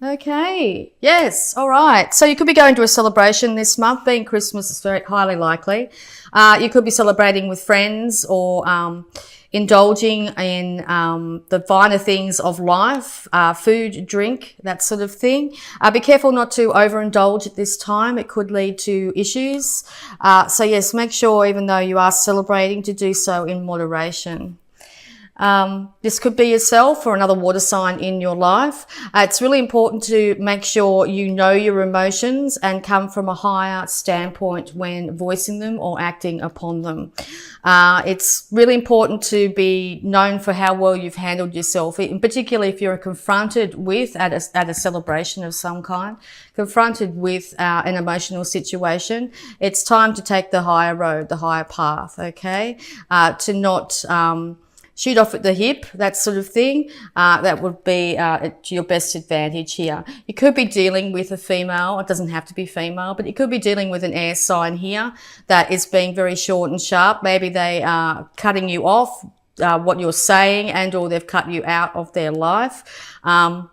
Okay, yes, all right. So you could be going to a celebration this month. Being Christmas is very highly likely. You could be celebrating with friends or indulging in the finer things of life, food, drink, that sort of thing. Be careful not to overindulge at this time. It could lead to issues. So yes, make sure, even though you are celebrating, to do so in moderation. This could be yourself or another water sign in your life. It's really important to make sure you know your emotions and come from a higher standpoint when voicing them or acting upon them. It's really important to be known for how well you've handled yourself, in particularly if you're confronted with, at a celebration of some kind, confronted with an emotional situation. It's time to take the higher road, the higher path, okay? To not shoot off at the hip, that sort of thing. That would be to your best advantage here. You could be dealing with a female. It doesn't have to be female, but you could be dealing with an air sign here that is being very short and sharp. Maybe they are cutting you off, what you're saying, and or they've cut you out of their life. But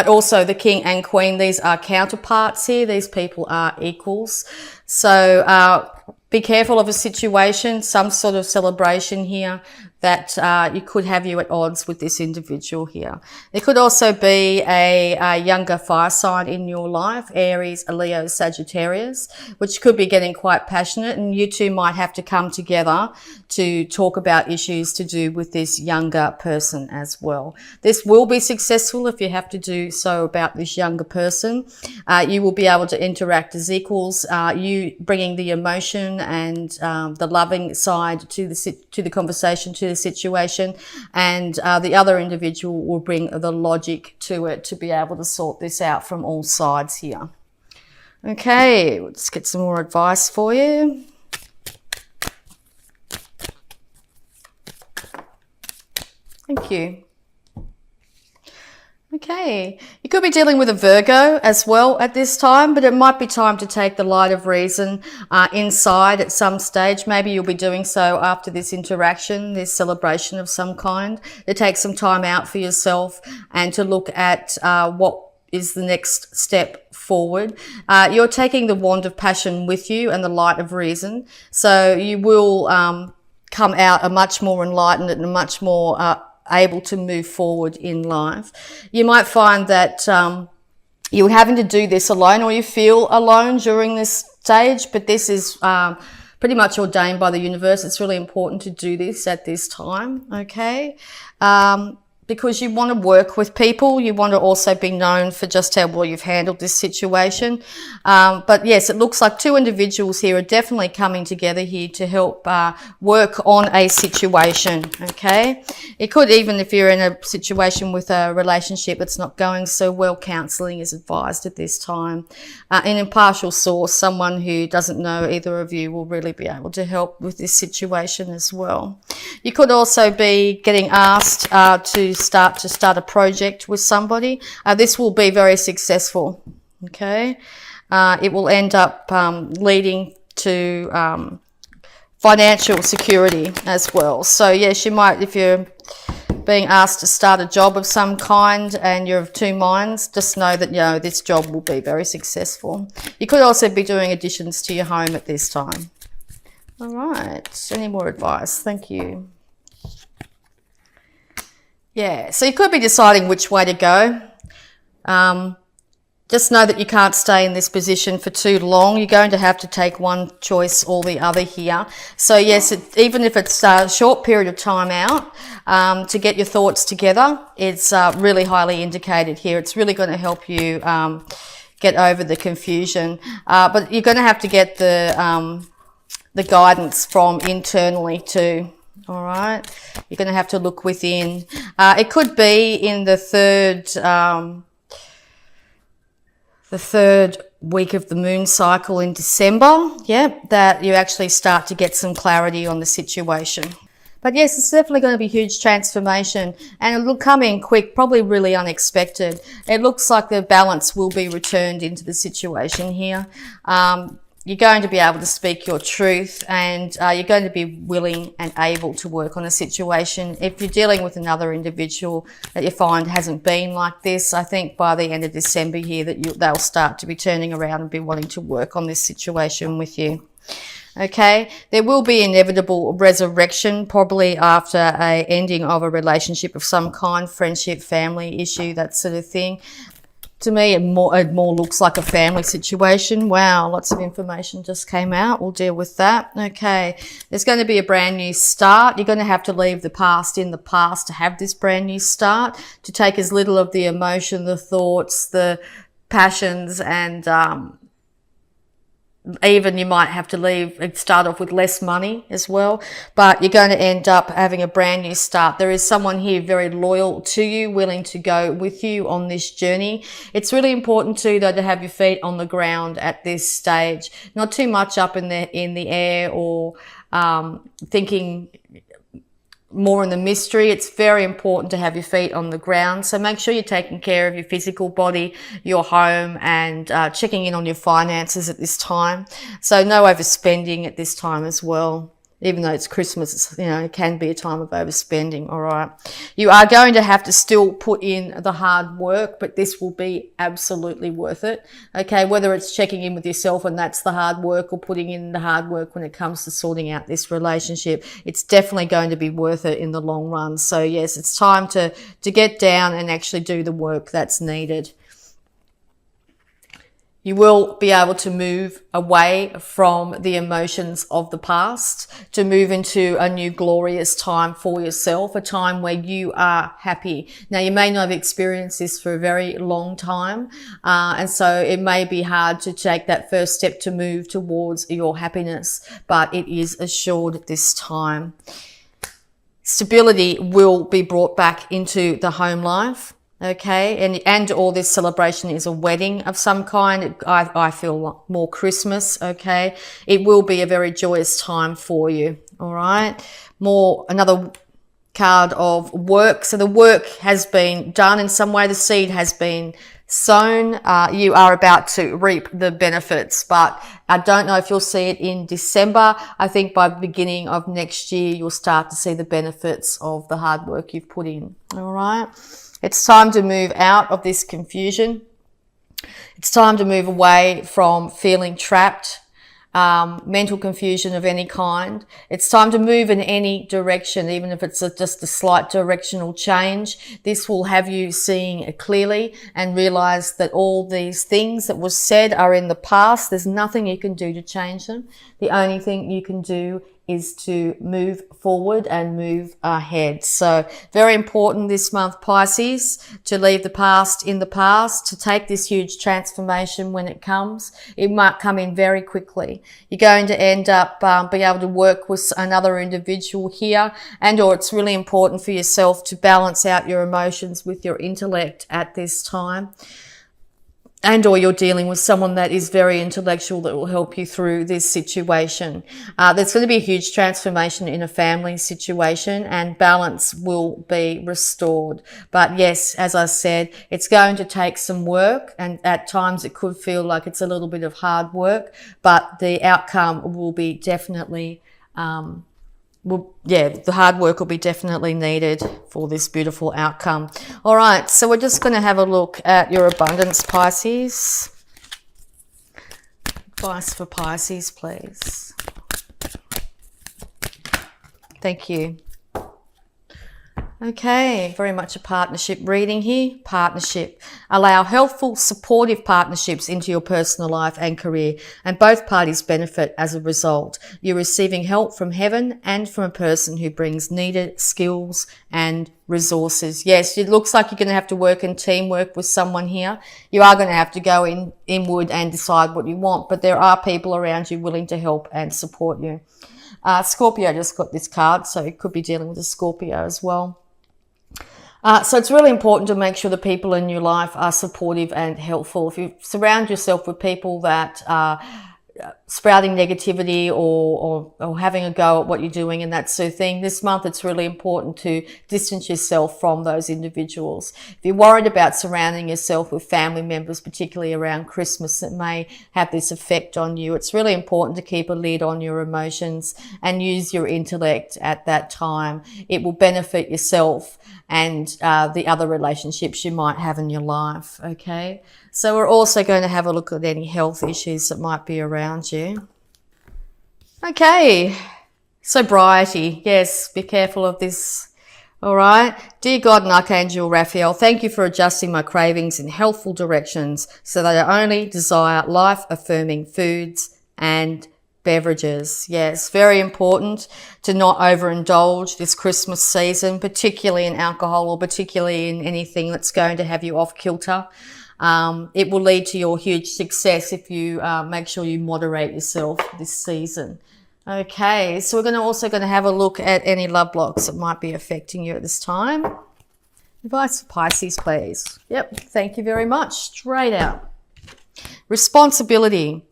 also the king and queen, these are counterparts here. These people are equals. So, be careful of a situation, some sort of celebration here that you could have you at odds with this individual here. There could also be a younger fire sign in your life, Aries, Leo, Sagittarius, which could be getting quite passionate, and you two might have to come together to talk about issues to do with this younger person as well. This will be successful if you have to do so about this younger person. You will be able to interact as equals, you bringing the emotion and the loving side to the conversation, to the situation, and the other individual will bring the logic to it to be able to sort this out from all sides here. Okay, let's get some more advice for you. Thank you. Okay, you could be dealing with a Virgo as well at this time, but it might be time to take the light of reason inside at some stage. Maybe you'll be doing so after this interaction, this celebration of some kind, to take some time out for yourself and to look at what is the next step forward. You're taking the wand of passion with you and the light of reason, so you will come out a much more enlightened and a much more able to move forward in life. You might find that you're having to do this alone, or you feel alone during this stage, but this is pretty much ordained by the universe. It's really important to do this at this time, okay? Because you want to work with people. You want to also be known for just how well you've handled this situation. But yes, it looks like two individuals here are definitely coming together here to help work on a situation, okay? It could, even if you're in a situation with a relationship that's not going so well, counselling is advised at this time. An impartial source, someone who doesn't know either of you, will really be able to help with this situation as well. You could also be getting asked to start a project with somebody. This will be very successful, okay? It will end up leading to financial security as well. So yes, you might, if you're being asked to start a job of some kind and you're of two minds, just know that, you know, this job will be very successful. You could also be doing additions to your home at this time. All right, any more advice? Thank you. Yeah, so you could be deciding which way to go. Just know that you can't stay in this position for too long. You're going to have to take one choice or the other here. So yes, even if it's a short period of time out to get your thoughts together, it's really highly indicated here. It's really going to help you get over the confusion. But you're going to have to get the guidance from internally too. All right, you're going to have to look within. It could be in the third week of the moon cycle in December, yeah, that you actually start to get some clarity on the situation. But yes, it's definitely going to be a huge transformation, and it will come in quick, probably really unexpected. It looks like the balance will be returned into the situation here. you're going to be able to speak your truth, and you're going to be willing and able to work on a situation. If you're dealing with another individual that you find hasn't been like this, I think by the end of December here that they'll start to be turning around and be wanting to work on this situation with you. Okay, there will be inevitable resurrection probably after a ending of a relationship of some kind, friendship, family issue, that sort of thing. To me, it more looks like a family situation. Wow, lots of information just came out. We'll deal with that. Okay, there's going to be a brand new start. You're going to have to leave the past in the past to have this brand new start, to take as little of the emotion, the thoughts, the passions, and even you might have to start off with less money as well, but you're going to end up having a brand new start. There is someone here very loyal to you, willing to go with you on this journey. It's really important too, though, to have your feet on the ground at this stage, not too much up in the air or thinking more in the mystery. It's very important to have your feet on the ground. So make sure you're taking care of your physical body, your home, and checking in on your finances at this time. So no overspending at this time as well. Even though it's Christmas, it can be a time of overspending. All right. You are going to have to still put in the hard work, but this will be absolutely worth it. Okay. Whether it's checking in with yourself and that's the hard work, or putting in the hard work when it comes to sorting out this relationship, it's definitely going to be worth it in the long run. So yes, it's time to get down and actually do the work that's needed. You will be able to move away from the emotions of the past, to move into a new glorious time for yourself, a time where you are happy. Now, you may not have experienced this for a very long time, and so it may be hard to take that first step to move towards your happiness, but it is assured at this time. Stability will be brought back into the home life. Okay, and all this celebration is a wedding of some kind. I feel more Christmas. Okay, it will be a very joyous time for you. All right, another card of work. So the work has been done in some way. The seed has been sown. You are about to reap the benefits, but I don't know if you'll see it in December. I think by the beginning of next year, you'll start to see the benefits of the hard work you've put in. All right. It's time to move out of this confusion. It's time to move away from feeling trapped, mental confusion of any kind. It's time to move in any direction, even if it's just a slight directional change. This will have you seeing clearly and realize that all these things that were said are in the past. There's nothing you can do to change them. The only thing you can do is to move forward and move ahead. So very important this month, Pisces, to leave the past in the past, to take this huge transformation when it comes. It might come in very quickly. You're going to end up being able to work with another individual here, or it's really important for yourself to balance out your emotions with your intellect at this time. Or you're dealing with someone that is very intellectual that will help you through this situation. There's going to be a huge transformation in a family situation, and balance will be restored. But yes, as I said, it's going to take some work, and at times it could feel like it's a little bit of hard work, but the outcome will be definitely the hard work will be definitely needed for this beautiful outcome. All right, so we're just going to have a look at your abundance, Pisces. Advice for Pisces, please. Thank you. Okay, very much a partnership reading here. Partnership. Allow helpful, supportive partnerships into your personal life and career, and both parties benefit as a result. You're receiving help from heaven and from a person who brings needed skills and resources. Yes, it looks like you're going to have to work in teamwork with someone here. You are going to have to go inward and decide what you want, but there are people around you willing to help and support you. Scorpio just got this card, so it could be dealing with a Scorpio as well. So it's really important to make sure the people in your life are supportive and helpful. If you surround yourself with people that are sprouting negativity or having a go at what you're doing and that sort of thing. This month, it's really important to distance yourself from those individuals. If you're worried about surrounding yourself with family members, particularly around Christmas, that may have this effect on you, it's really important to keep a lid on your emotions and use your intellect at that time. It will benefit yourself and the other relationships you might have in your life, okay? So we're also going to have a look at any health issues that might be around you. Okay, sobriety. Yes, be careful of this. All right. Dear God and Archangel Raphael, thank you for adjusting my cravings in healthful directions so that I only desire life-affirming foods and beverages. Yes, very important to not overindulge this Christmas season, particularly in alcohol or particularly in anything that's going to have you off kilter. It will lead to your huge success if you make sure you moderate yourself this season. Okay, so we're also going to have a look at any love blocks that might be affecting you at this time. Advice for Pisces, please. Yep, thank you very much. Straight out. Responsibility.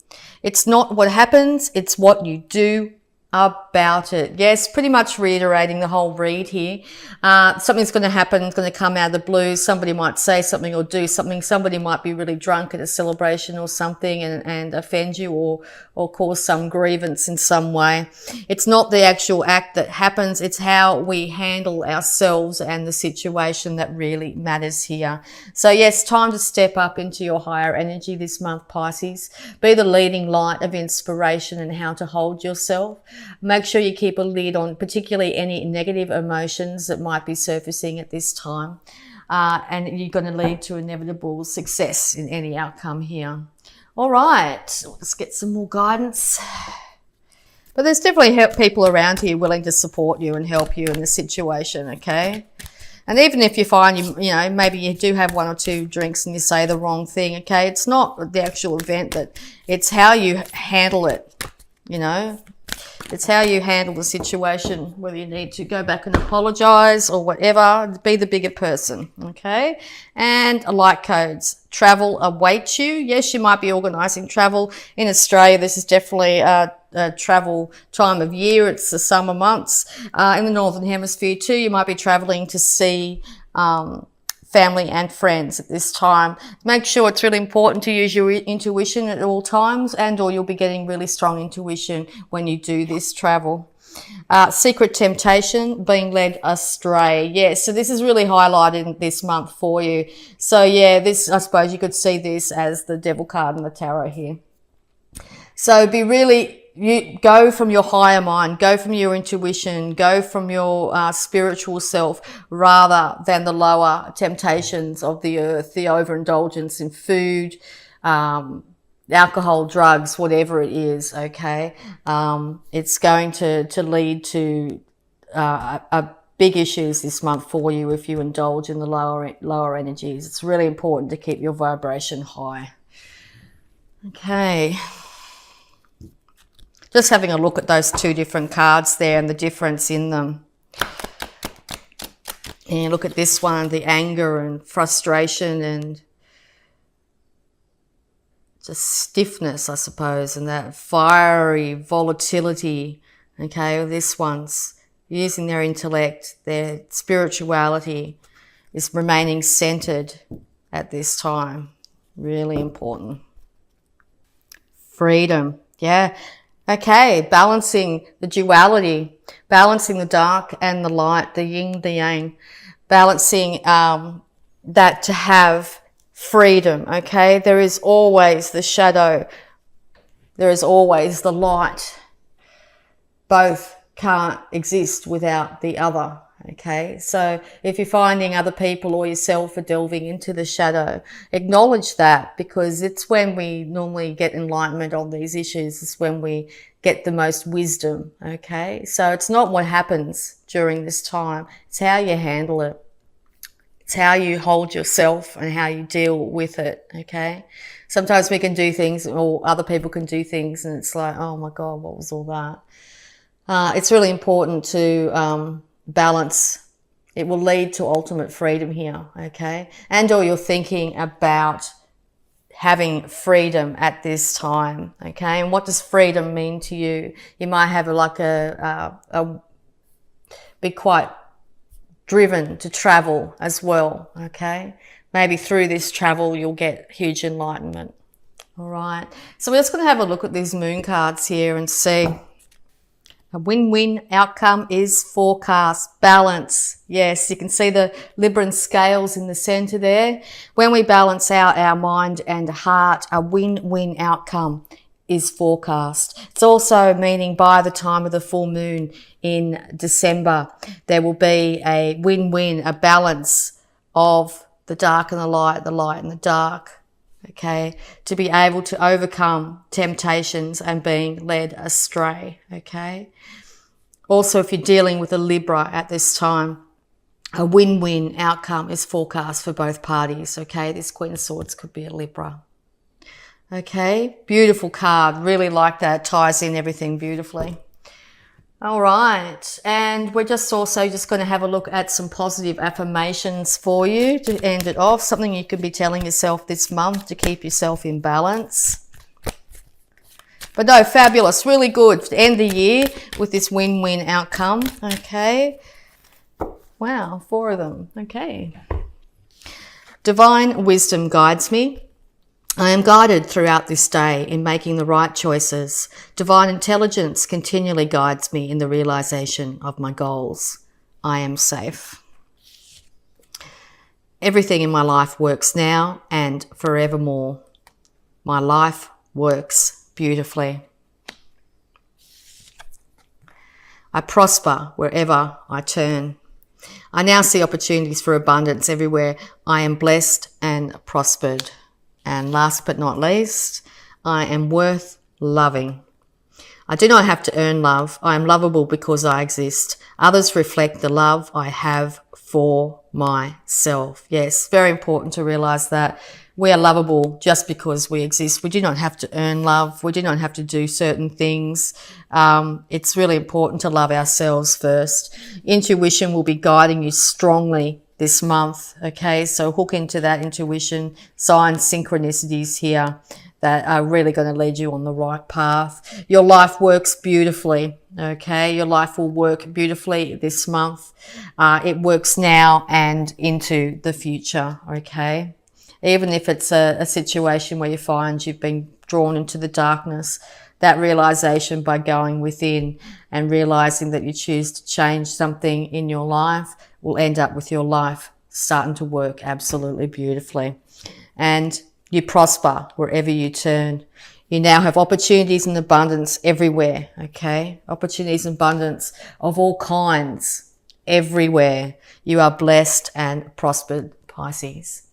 It's not what happens, it's what you do about it. Yes, pretty much reiterating the whole read here. Something's going to happen, it's going to come out of the blue. Somebody might say something or do something. Somebody might be really drunk at a celebration or something and offend you or cause some grievance in some way. It's not the actual act that happens, it's how we handle ourselves and the situation that really matters here. So yes, time to step up into your higher energy this month, Pisces. Be the leading light of inspiration and how to hold yourself. Make sure you keep a lid on particularly any negative emotions that might be surfacing at this time. And you're going to lead to inevitable success in any outcome here. All right, let's get some more guidance. But there's definitely people around here willing to support you and help you in the situation, okay? And even if you find you know, maybe you do have one or two drinks and you say the wrong thing, okay? It's not the actual event, it's how you handle it, you know? It's how you handle the situation, whether you need to go back and apologize or whatever. Be the bigger person, okay? And light codes. Travel awaits you. Yes, you might be organising travel. In Australia, this is definitely a travel time of year. It's the summer months. In the Northern Hemisphere too, you might be travelling to see family and friends at this time. Make sure it's really important to use your intuition at all times, and or you'll be getting really strong intuition when you do this travel. Secret temptation, being led astray. Yeah, so this is really highlighted this month for you. So yeah, this, I suppose you could see this as the devil card in the tarot here. So you go from your higher mind, go from your intuition, go from your spiritual self, rather than the lower temptations of the earth, the overindulgence in food, alcohol, drugs, whatever it is, okay? It's going to lead to big issues this month for you if you indulge in the lower energies. It's really important to keep your vibration high. Okay. Just having a look at those two different cards there and the difference in them. And you look at this one, the anger and frustration and just stiffness, I suppose, and that fiery volatility. Okay, this one's using their intellect, their spirituality is remaining centered at this time. Really important. Freedom, yeah. Okay, balancing the duality, balancing the dark and the light, the yin, the yang, balancing that to have freedom, okay? There is always the shadow, there is always the light. Both can't exist without the other, okay? So if you're finding other people or yourself are delving into the shadow, acknowledge that, because it's when we normally get enlightenment on these issues, it's when we get the most wisdom, okay? So it's not what happens during this time, it's how you handle it. It's how you hold yourself and how you deal with it, okay? Sometimes we can do things, or other people can do things, and it's like, oh my God, what was all that? It's really important to balance. It will lead to ultimate freedom here, okay? And or you're thinking about having freedom at this time, okay? And what does freedom mean to you? You might have be quite driven to travel as well, okay? Maybe through this travel, you'll get huge enlightenment. All right. So we're just going to have a look at these moon cards here and see. A win-win outcome is forecast. Balance. Yes, you can see the Libran scales in the center there. When we balance out our mind and heart, a win-win outcome is forecast. It's also meaning by the time of the full moon in December, there will be a win-win, a balance of the dark and the light and the dark. Okay, to be able to overcome temptations and being led astray, okay? Also, if you're dealing with a Libra at this time, a win-win outcome is forecast for both parties, okay? This Queen of Swords could be a Libra. Okay, beautiful card. Really like that. Ties in everything beautifully. All right, and we're just also going to have a look at some positive affirmations for you to end it off. Something you could be telling yourself this month to keep yourself in balance. But no, fabulous, really good to end the year with this win-win outcome. Okay, wow, 4 of them. Okay. Divine wisdom guides me. I am guided throughout this day in making the right choices. Divine intelligence continually guides me in the realization of my goals. I am safe. Everything in my life works now and forevermore. My life works beautifully. I prosper wherever I turn. I now see opportunities for abundance everywhere. I am blessed and prospered. And last but not least, I am worth loving. I do not have to earn love. I am lovable because I exist. Others reflect the love I have for myself. Yes, very important to realize that we are lovable just because we exist. We do not have to earn love. We do not have to do certain things. It's really important to love ourselves first. Intuition will be guiding you strongly this month, okay? So hook into that intuition, signs, synchronicities here that are really going to lead you on the right path. Your life works beautifully, okay? Your life will work beautifully this month. It works now and into the future, okay? Even if it's a situation where you find you've been drawn into the darkness, that realization by going within and realizing that you choose to change something in your life will end up with your life starting to work absolutely beautifully. And you prosper wherever you turn. You now have opportunities in abundance everywhere, okay? Opportunities in abundance of all kinds everywhere. You are blessed and prospered, Pisces.